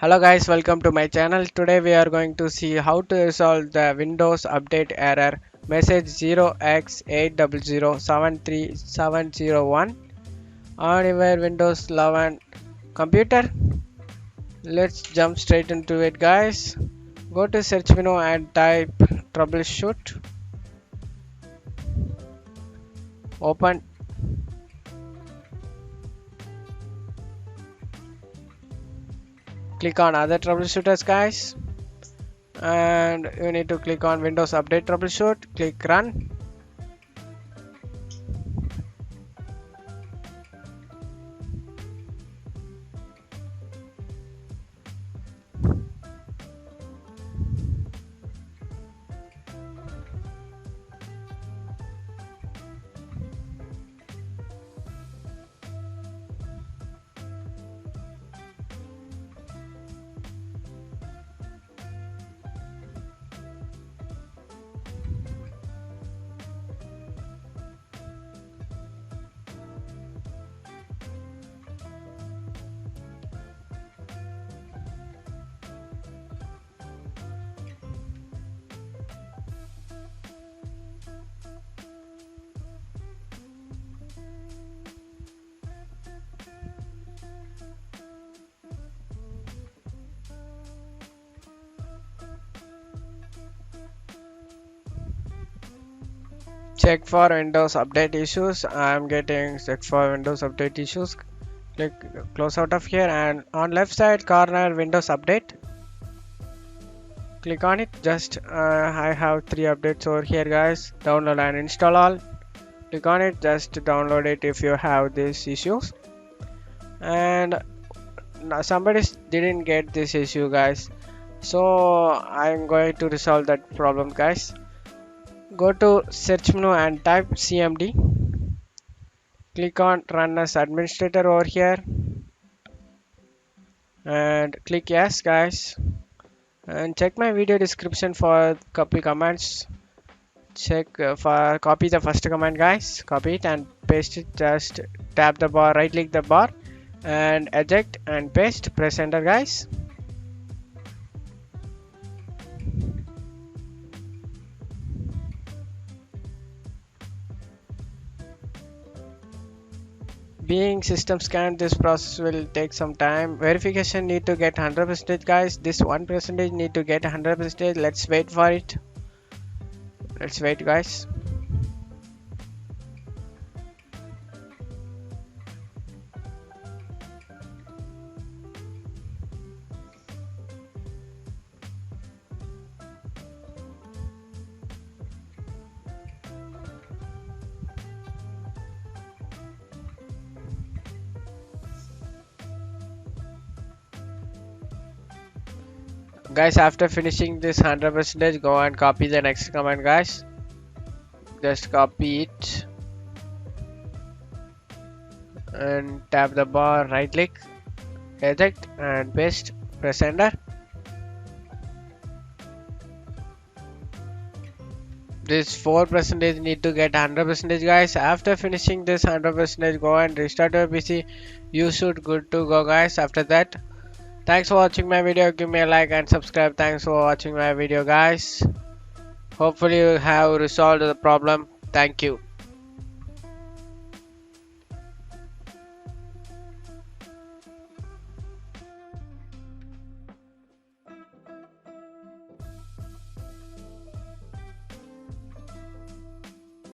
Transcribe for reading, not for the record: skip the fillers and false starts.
Hello guys, welcome to my channel. Today we are going to see how to resolve the Windows update error message 0x80073701 on your Windows 11 computer. Let's jump straight into it guys. Go to search menu and type troubleshoot. Open. Click on other troubleshooters guys. And you need to click on Windows Update Troubleshoot. Click Run. Check for Windows Update issues. I am getting check for Windows Update issues. Click close out of here and on left side corner Windows Update. Click on it. Just I have 3 updates over here guys. Download and install all. Click on it. Just download it if you have these issues. And somebody didn't get this issue guys. So I'm going to resolve that problem guys. Go to search menu and type cmd. Click on run as administrator over here and click yes guys, and check my video description for copy commands. Check for copy the first command guys, copy it and paste it. Just tap the bar, right click the bar and eject and paste. Press enter guys. Being system scanned, this process will take some time. Verification need to get 100% guys. This 1% need to get 100%. Let's wait for it. Let's wait guys. Guys, after finishing this 100%, go and copy the next command guys. Just copy it and tap the bar, right click, eject and paste. Press enter. This 4% need to get 100% guys. After finishing this 100%, go and restart your PC. You should good to go guys. After that, thanks for watching my video. Give me a like and subscribe. Thanks for watching my video guys. Hopefully you have resolved the problem. Thank you.